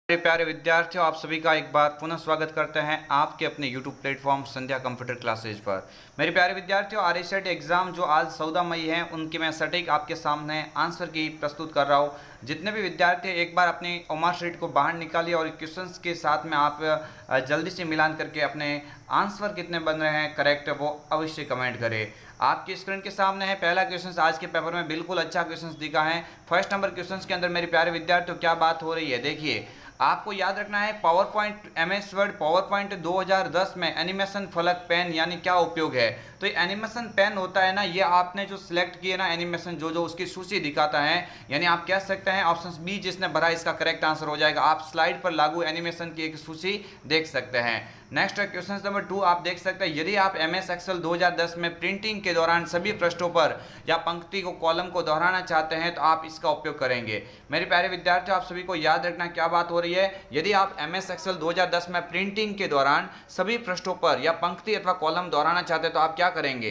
मेरे प्यारे विद्यार्थियों, आप सभी का एक बार पुनः स्वागत करते हैं आपके अपने YouTube प्लेटफॉर्म संध्या कंप्यूटर क्लासेज पर। मेरे प्यारे विद्यार्थियों, आरएसएट एग्ज़ाम जो आज 14 मई है उनके मैं सटीक आपके सामने आंसर की प्रस्तुत कर रहा हूँ। जितने भी विद्यार्थी एक बार अपनी मार्कशीट को बाहर निकालिए और क्वेश्चंस के साथ में आप जल्दी से मिलान करके अपने आंसर कितने बन रहे हैं करेक्ट वो अवश्य कमेंट करें। आपकी स्क्रीन के सामने है पहला क्वेश्चन। आज के पेपर में बिल्कुल अच्छा क्वेश्चन दिखा है। फर्स्ट नंबर क्वेश्चन के अंदर मेरे प्यारे विद्यार्थियों क्या बात हो रही है, देखिए आपको याद रखना है power point MS word power point 2010 में एनिमेशन फलक पेन यानी क्या उपयोग है। तो ये एनिमेशन पेन होता है ना, ये आपने जो सिलेक्ट किए ना एनिमेशन जो जो उसकी सूची दिखाता है, यानी आप कह सकते हैं ऑप्शन बी जिसने भरा इसका करेक्ट आंसर हो जाएगा। आप स्लाइड पर लागू एनिमेशन की एक सूची देख सकते हैं। नेक्स्ट क्वेश्चन नंबर 2 आप देख सकते हैं, यदि आप एमएस एक्सेल 2010 में प्रिंटिंग के दौरान सभी पृष्ठों पर या पंक्ति को कॉलम को दोहराना चाहते हैं तो आप इसका उपयोग करेंगे। मेरे प्यारे विद्यार्थियों, आप सभी को याद रखना क्या बात हो रही है। यदि आप एमएस एक्सेल 2010 में प्रिंटिंग के दौरान सभी पृष्ठों पर या पंक्ति अथवा कॉलम दोहराना चाहते हैं तो आप क्या करेंगे।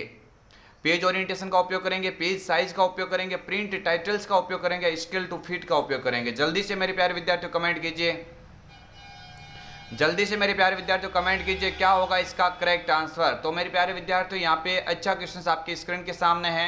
पेज ओरिएंटेशन का उपयोग करेंगे, पेज साइज का उपयोग करेंगे, प्रिंट टाइटल्स का उपयोग करेंगे, स्केल टू फिट का उपयोग करेंगे। जल्दी से मेरे प्यारे विद्यार्थियों कमेंट कीजिए, जल्दी से मेरे प्यारे विद्यार्थियों कमेंट कीजिए क्या होगा इसका करेक्ट आंसर। तो मेरे प्यारे विद्यार्थियों यहाँ पे अच्छा क्वेश्चन आपकी स्क्रीन के सामने है।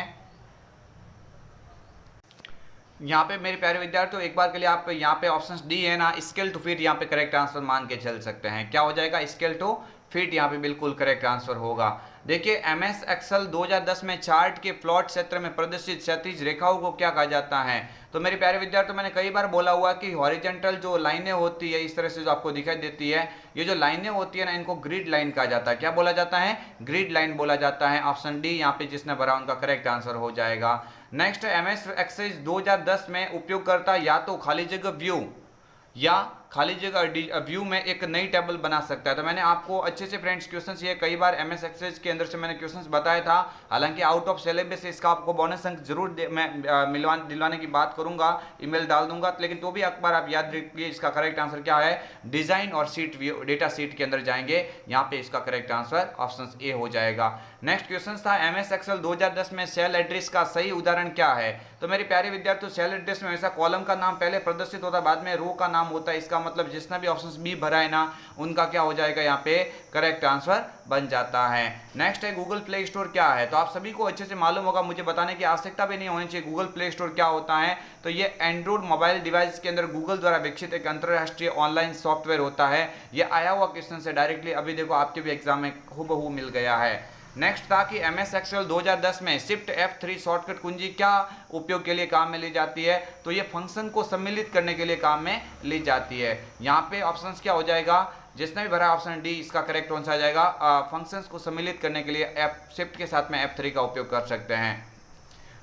यहाँ पे मेरे प्यारे विद्यार्थियों एक बार के लिए आप यहाँ पे ऑप्शन डी है ना स्केल टू फिट, यहाँ पे करेक्ट आंसर मान के चल सकते हैं। क्या हो जाएगा, स्केल टू फिट यहाँ पे बिल्कुल करेक्ट आंसर होगा। देखिए एमएस एक्सेल 2010 में चार्ट के प्लॉट क्षेत्र में प्रदर्शित क्षैतिज रेखाओं को क्या कहा जाता है। तो मेरे प्यारे विद्यार्थियों मैंने कई बार बोला हुआ कि हॉरिजॉन्टल जो लाइनें होती है इस तरह से जो आपको दिखाई देती है, ये जो लाइनें होती है ना इनको ग्रिड लाइन कहा जाता है। क्या बोला जाता है, ग्रिड लाइन बोला जाता है। ऑप्शन डी यहाँ पे जिसने भरा उनका करेक्ट आंसर हो जाएगा। नेक्स्ट एमएस एक्सेल 2010 में उपयोगकर्ता या तो खाली जगह व्यू या खाली जगह व्यू में एक नई टेबल बना सकता है। तो मैंने आपको अच्छे से फ्रेंड्स क्वेश्चंस ये कई बार एमएस एक्सेल के अंदर से मैंने क्वेश्चंस बताया था, हालांकि आउट ऑफ सिलेबस इसका आपको बोनस अंक जरूर मैं दिलवाने की बात करूंगा, ईमेल डाल दूंगा, लेकिन तो भी एक बार आप याद रखिए इसका करेक्ट आंसर क्या है। डिजाइन और सीट व्यू डेटा सीट के अंदर जाएंगे, यहाँ पे इसका करेक्ट आंसर ऑप्शन ए हो जाएगा। नेक्स्ट क्वेश्चन था एमएस एक्सेल 2010 में सेल एड्रेस का सही उदाहरण क्या है। तो मेरे प्यारे विद्यार्थियों सेल एड्रेस में हमेशा कॉलम का नाम पहले प्रदर्शित होता है, बाद में रो का नाम होता है। इसका मतलब जिसने भी ऑप्शन बी भरा है ना उनका क्या हो जाएगा, यहाँ पे करेक्ट आंसर बन जाता है। नेक्स्ट है गूगल प्ले स्टोर क्या है। तो आप सभी को अच्छे से मालूम होगा, मुझे बताने की आवश्यकता भी नहीं होनी चाहिए गूगल प्ले स्टोर क्या होता है। तो ये एंड्रॉइड मोबाइल डिवाइस के अंदर गूगल द्वारा विकसित एक अंतरराष्ट्रीय ऑनलाइन सॉफ्टवेयर होता है। ये आया हुआ क्वेश्चन से डायरेक्टली अभी देखो आपके भी एग्जाम में हूबहू मिल गया है। नेक्स्ट था कि एमएस एक्सेल 2010 में शिफ्ट F3 शॉर्टकट कुंजी क्या उपयोग के लिए काम में ली जाती है। तो ये फंक्शन को सम्मिलित करने के लिए काम में ली जाती है। यहाँ पे ऑप्शंस क्या हो जाएगा, जिसने भी भरा ऑप्शन डी इसका करेक्ट आंसर आ जाएगा। फंक्शंस को सम्मिलित करने के लिए शिफ्ट के साथ में F3 का उपयोग कर सकते हैं।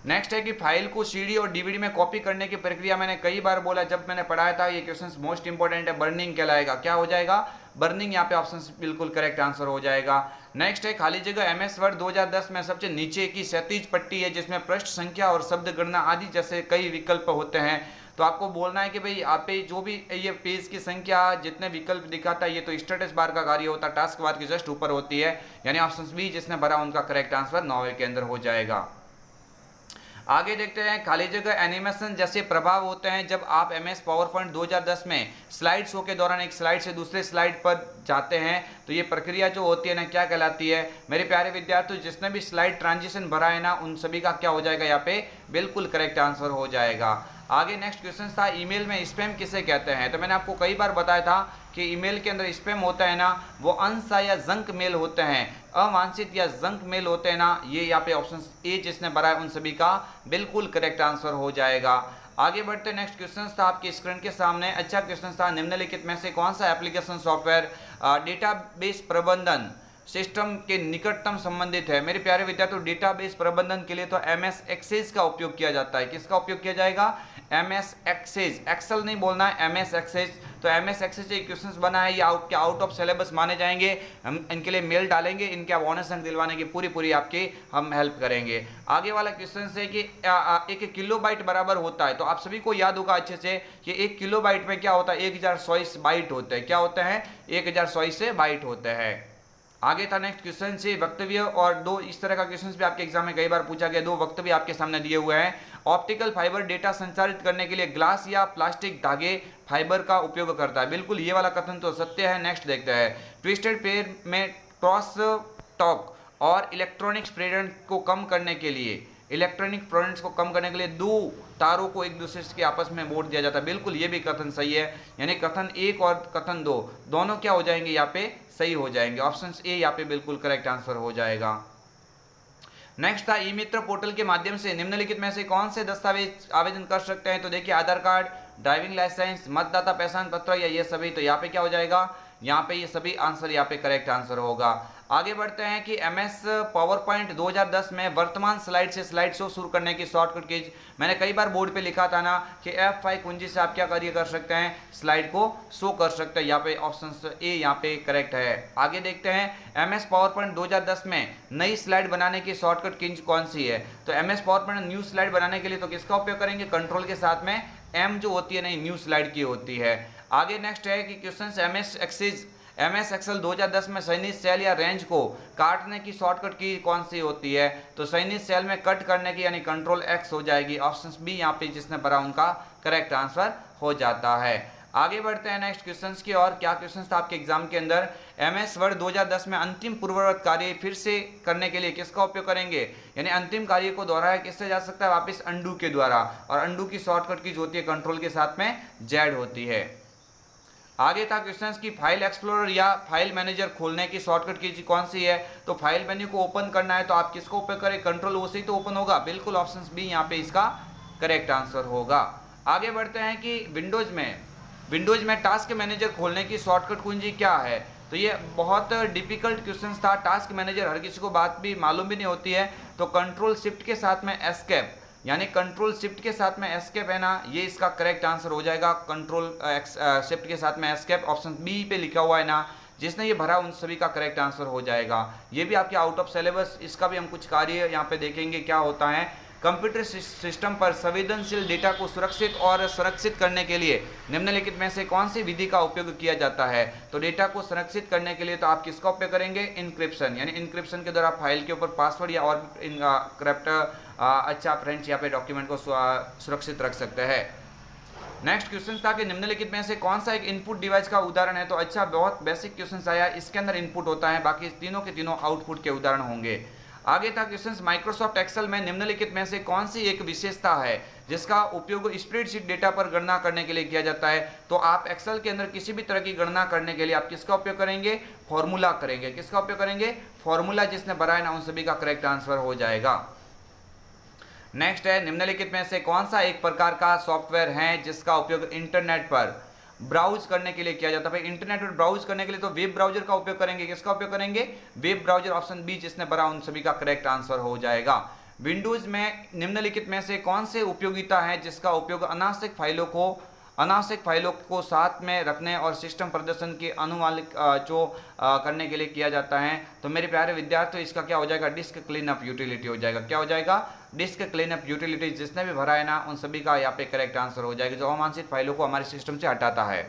नेक्स्ट है कि फाइल को सीडी और डीवीडी में कॉपी करने की प्रक्रिया मैंने कई बार बोला जब मैंने पढ़ाया था, ये क्वेश्चन मोस्ट इंपॉर्टेंट है, बर्निंग कहलाएगा। क्या हो जाएगा, बर्निंग। यहाँ पे ऑप्शन बिल्कुल करेक्ट आंसर हो जाएगा। नेक्स्ट है खाली जगह एमएस वर्ड 2010 में सबसे नीचे की क्षैतिज पट्टी है जिसमें पृष्ठ संख्या और शब्द गणना आदि जैसे कई विकल्प होते हैं। तो आपको बोलना है कि भाई आप पे जो भी ये पेज की संख्या जितने विकल्प दिखाता है ये तो स्टेटस बार का कार्य होता है, टास्क बार के जस्ट ऊपर होती है, यानी ऑप्शन बी जिसने भरा उनका करेक्ट आंसर 9 के अंदर हो जाएगा। आगे देखते हैं खाली जगह एनिमेशन जैसे प्रभाव होते हैं जब आप एमएस पावर पॉइंट 2010 में स्लाइड शो के दौरान एक स्लाइड से दूसरे स्लाइड पर जाते हैं। तो ये प्रक्रिया जो होती है ना क्या कहलाती है। मेरे प्यारे विद्यार्थियों जिसने भी स्लाइड ट्रांजिशन भरा है ना उन सभी का क्या हो जाएगा, यहाँ पे बिल्कुल करेक्ट आंसर हो जाएगा। आगे नेक्स्ट क्वेश्चन था ईमेल में स्पैम किसे कहते हैं। तो मैंने आपको कई बार बताया था कि ईमेल के अंदर स्पैम होता है ना वो अनसा या जंक मेल होते हैं, अवांछित या जंक मेल होते हैं ना, ये यहाँ पे ऑप्शन ए जिसने भरा है उन सभी का बिल्कुल करेक्ट आंसर हो जाएगा। आगे बढ़ते नेक्स्ट क्वेश्चन था आपकी स्क्रीन के सामने। अच्छा क्वेश्चन था निम्नलिखित में से कौन सा एप्लीकेशन सॉफ्टवेयर डेटाबेस प्रबंधन सिस्टम के निकटतम संबंधित है। मेरे प्यारे विद्यार्थियों डेटाबेस प्रबंधन के लिए तो एमएस एक्सेस का उपयोग किया जाता है। किसका उपयोग किया जाएगा, एमएस एक्सेस, एक्सेल नहीं बोलना है, एमएस एक्सेस। तो एमएस एक्सेस से क्वेश्चंस बना है, ये आउट ऑफ सिलेबस माने जाएंगे। हम इनके लिए मेल डालेंगे, इनके बोनस अंक दिलवाने की पूरी आपकी हम हेल्प करेंगे। आगे वाला क्वेश्चन है कि 1 किलोबाइट बराबर होता है। तो आप सभी को याद होगा अच्छे से कि 1 किलोबाइट में क्या होता है, 1024 बाइट होते हैं। क्या होते हैं, 1024 बाइट होते हैं। आगे था नेक्स्ट क्वेश्चन से वक्तव्य, और दो इस तरह का क्वेश्चन भी आपके एग्जाम में कई बार पूछा गया। दो वक्तव्य आपके सामने दिए हुए हैं। ऑप्टिकल फाइबर डेटा संचारित करने के लिए ग्लास या प्लास्टिक धागे फाइबर का उपयोग करता है। बिल्कुल ये वाला कथन तो सत्य है। नेक्स्ट देखते हैं, ट्विस्टेड पेयर में क्रॉस टॉक और इलेक्ट्रॉनिक्स प्रेरण को कम करने के लिए, इलेक्ट्रॉनिक प्रेरणा को कम करने के लिए दो तारों को एक दूसरे के आपस में बोड़ दिया जाता है। बिल्कुल ये भी कथन सही है, यानी कथन एक और कथन दो दोनों क्या हो जाएंगे, यहाँ पे सही हो जाएंगे। ऑप्शन ए यहाँ पे बिल्कुल करेक्ट आंसर हो जाएगा। नेक्स्ट था, ई मित्र पोर्टल के माध्यम से निम्नलिखित में से कौन से दस्तावेज आवेदन कर सकते हैं। तो देखिए, आधार कार्ड, ड्राइविंग लाइसेंस, मतदाता पहचान पत्र या ये सभी। तो यहाँ पे क्या हो जाएगा, यहाँ पे ये सभी आंसर यहाँ पे करेक्ट आंसर होगा। आगे बढ़ते हैं कि एमएस पावर पॉइंट 2010 में वर्तमान स्लाइड से स्लाइड शो शुरू करने की शॉर्टकट कीज। मैंने कई बार बोर्ड पे लिखा था ना कि F5 कुंजी से आप क्या कार्य कर सकते हैं, स्लाइड को शो कर सकते हैं। यहाँ पे ऑप्शन ए यहाँ पे करेक्ट है। आगे देखते हैं, एमएस पावर पॉइंट 2010 में नई स्लाइड बनाने की शॉर्टकट कीज कौन सी है। तो MS power point new slide बनाने के लिए तो किसका उपयोग करेंगे, कंट्रोल के साथ में एम जो होती है नहीं, न्यू स्लाइड की होती है। आगे नेक्स्ट है कि क्वेश्चन एमएस एक्सेल 2010 में चयनित सेल या रेंज को काटने की शॉर्टकट की कौन सी होती है। तो चयनित सेल में कट करने की यानी कंट्रोल एक्स हो जाएगी। ऑप्शन बी यहाँ पे जिसने भरा उनका करेक्ट आंसर हो जाता है। आगे बढ़ते हैं नेक्स्ट क्वेश्चंस की और। क्या क्वेश्चन था आपके एग्जाम के अंदर, एमएस वर्ड 2010 में अंतिम पूर्ववर्त कार्य फिर से करने के लिए किसका उपयोग करेंगे, यानी अंतिम कार्य को दोहराया किससे जा सकता है, वापस अंडू के द्वारा। और अंडू की शॉर्टकट की जो होती है कंट्रोल के साथ में जेड होती है। आगे था क्वेश्चंस की, फाइल एक्सप्लोरर या फाइल मैनेजर खोलने की शॉर्टकट की कौन सी है। तो फाइल मेन्यू को ओपन करना है तो आप किसको उपयोग करें, कंट्रोल ओ से ही तो ओपन होगा। बिल्कुल ऑप्शन बी यहाँ पे इसका करेक्ट आंसर होगा। आगे बढ़ते हैं कि विंडोज में टास्क मैनेजर खोलने की शॉर्टकट कुंजी क्या है। तो ये बहुत डिफिकल्ट क्वेश्चन था। टास्क मैनेजर हर किसी को बात भी मालूम भी नहीं होती है। तो कंट्रोल शिफ्ट के साथ में एस्केप, यानी कंट्रोल शिफ्ट के साथ में एस्केप है ना, ये इसका करेक्ट आंसर हो जाएगा। कंट्रोल शिफ्ट के साथ में एस्केप ऑप्शन बी पे लिखा हुआ है ना, जिसने ये भरा उन सभी का करेक्ट आंसर हो जाएगा। ये भी आपके आउट ऑफ सिलेबस, इसका भी हम कुछ कार्य यहाँ पे देखेंगे क्या होता है। कंप्यूटर सिस्टम पर संवेदनशील डेटा को सुरक्षित और संरक्षित करने के लिए निम्नलिखित में से कौन सी विधि का उपयोग किया जाता है। तो डेटा को संरक्षित करने के लिए तो आप किसका उपयोग करेंगे, इंक्रिप्शन, यानी इंक्रिप्शन के द्वारा फाइल के ऊपर पासवर्ड या और करप्ट अच्छा फ्रेंड्स यहाँ पे डॉक्यूमेंट को सुरक्षित रख सकते हैं। नेक्स्ट क्वेश्चन था कि निम्नलिखित में से कौन सा एक इनपुट डिवाइस का उदाहरण है। तो अच्छा, बहुत बेसिक क्वेश्चन आया, इसके अंदर इनपुट होता है, बाकी तीनों के तीनों आउटपुट के उदाहरण होंगे। आगे था क्वेश्चन, माइक्रोसॉफ्ट एक्सेल में निम्नलिखित में से कौन सी एक विशेषता है जिसका उपयोग स्प्रेडशीट डेटा पर गणना करने के लिए किया जाता है। तो आप एक्सेल के अंदर किसी भी तरह की गणना करने के लिए आप किसका उपयोग करेंगे, फॉर्मूला करेंगे। किसका उपयोग करेंगे, फॉर्मूला। जिसने बनाया ना उन सभी का करेक्ट आंसर हो जाएगा। नेक्स्ट है, निम्नलिखित में से कौन सा एक प्रकार का सॉफ्टवेयर है जिसका उपयोग इंटरनेट पर ब्राउज करने के लिए किया जाता है। भाई इंटरनेट पर ब्राउज करने के लिए तो वेब ब्राउजर का उपयोग करेंगे। किसका उपयोग करेंगे, वेब ब्राउजर। ऑप्शन बी जिसने भरा उन सभी का करेक्ट आंसर हो जाएगा। विंडोज में निम्नलिखित में से कौन से उपयोगिता है जिसका उपयोग अनावश्यक फाइलों को साथ में रखने और सिस्टम प्रदर्शन के अनुमानित करने के लिए किया जाता है। तो मेरे प्यारे विद्यार्थियों, इसका क्या हो जाएगा, डिस्क क्लीन अप यूटिलिटी हो जाएगा। क्या हो जाएगा, डिस्क क्लीन अप यूटिलिटी। जिसने भी भरा है ना उन सभी का यहाँ पे करेक्ट आंसर हो जाएगा, जो अवांछित फाइलों को हमारे सिस्टम से हटाता है।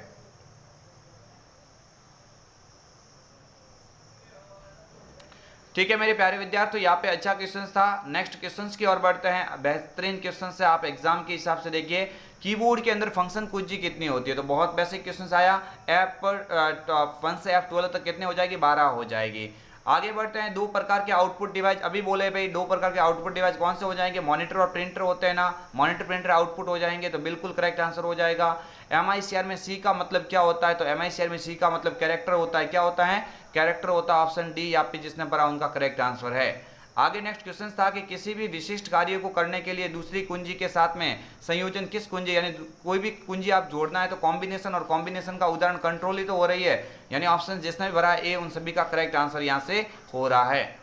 ठीक है मेरे प्यारे विद्यार्थी, यहाँ पे अच्छा क्वेश्चन था। नेक्स्ट क्वेश्चंस की ओर बढ़ते हैं। बेहतरीन क्वेश्चन से आप एग्जाम के हिसाब से देखिए, कीबोर्ड के अंदर फंक्शन कुंजी कितनी होती है। तो बहुत बेसिक क्वेश्चन आया, F1 से F12 तक कितने हो जाएगी, 12 हो जाएगी। आगे बढ़ते हैं, दो प्रकार के आउटपुट डिवाइस, अभी बोले भाई दो प्रकार के आउटपुट डिवाइस कौन से हो जाएंगे, मॉनिटर और प्रिंटर होते हैं ना, मॉनिटर प्रिंटर आउटपुट हो जाएंगे। तो बिल्कुल करेक्ट आंसर हो जाएगा। MICR में C का मतलब क्या होता है। तो MICR में C का मतलब कैरेक्टर होता है। क्या होता है, कैरेक्टर होता है। ऑप्शन डी यहाँ पे जिसने पढ़ा उनका करेक्ट आंसर है। आगे नेक्स्ट क्वेश्चन था कि किसी भी विशिष्ट कार्य को करने के लिए दूसरी कुंजी के साथ में संयोजन किस कुंजी, यानी कोई भी कुंजी आप जोड़ना है तो कॉम्बिनेशन, और कॉम्बिनेशन का उदाहरण कंट्रोल ही तो हो रही है, यानी ऑप्शन जिसने भी भरा ए उन सभी का करेक्ट आंसर यहाँ से हो रहा है।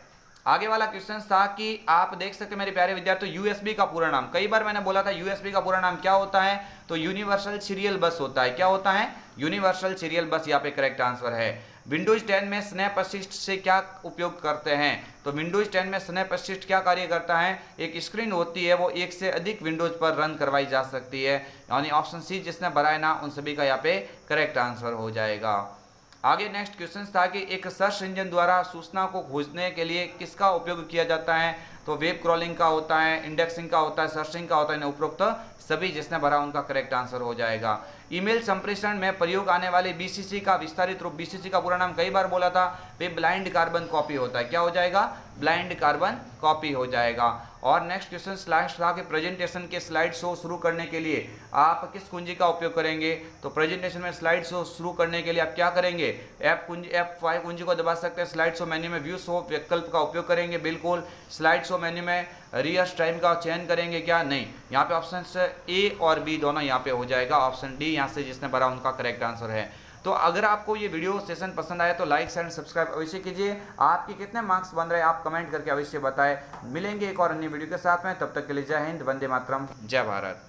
आगे वाला क्वेश्चन था कि आप देख सकते हैं मेरे प्यारे विद्यार्थी, यूएसबी का पूरा नाम, कई बार मैंने बोला था यूएसबी का पूरा नाम क्या होता है। तो यूनिवर्सल सीरियल बस होता है। क्या होता है, यूनिवर्सल सीरियल बस, यहाँ पे करेक्ट आंसर है। विंडोज 10 में स्नैप असिस्ट से क्या उपयोग करते हैं। तो विंडोज 10 में स्नैप असिस्ट क्या कार्य करता है, एक स्क्रीन होती है वो एक से अधिक विंडोज पर रन करवाई जा सकती है, यानी ऑप्शन सी जिसने भरा है ना उन सभी का यहाँ पे करेक्ट आंसर हो जाएगा। आगे नेक्स्ट क्वेश्चन था कि एक सर्च इंजन द्वारा सूचना को खोजने के लिए किसका उपयोग किया जाता है? तो वेब क्रॉलिंग का होता है, इंडेक्सिंग का होता है, सर्चिंग का होता है। उपरोक्त सभी जिसने भरा उनका करेक्ट आंसर हो जाएगा। ईमेल संप्रेषण में प्रयोग आने वाले बीसीसी का विस्तारित रूप, बीसीसी का पूरा नाम कई बार बोला था, वे ब्लाइंड कार्बन कॉपी होता है। क्या हो जाएगा? ब्लाइंड कार्बन कॉपी हो जाएगा। और नेक्स्ट क्वेश्चन स्लाइड था कि प्रेजेंटेशन के स्लाइड शो शुरू करने के लिए आप किस कुंजी का उपयोग करेंगे? तो प्रेजेंटेशन में स्लाइड शो शुरू करने के लिए आप क्या करेंगे? F5 कुंजी को दबा सकते हैं। स्लाइड शो मेन्यू में व्यू शो विकल्प का उपयोग करेंगे, बिल्कुल। स्लाइड शो मेन्यू में रियर्स टाइम का चयन करेंगे क्या? नहीं। यहाँ पे ऑप्शन ए और बी दोनों यहाँ पे हो जाएगा। ऑप्शन डी यहाँ से जिसने भरा उनका करेक्ट आंसर है। तो अगर आपको ये वीडियो सेशन पसंद आया तो लाइक शेयर एंड सब्सक्राइब अवश्य कीजिए। आपके कितने मार्क्स बन रहे हैं आप कमेंट करके अवश्य बताएं। मिलेंगे एक और अन्य वीडियो के साथ में, तब तक के लिए जय हिंद, वंदे मातरम, जय भारत।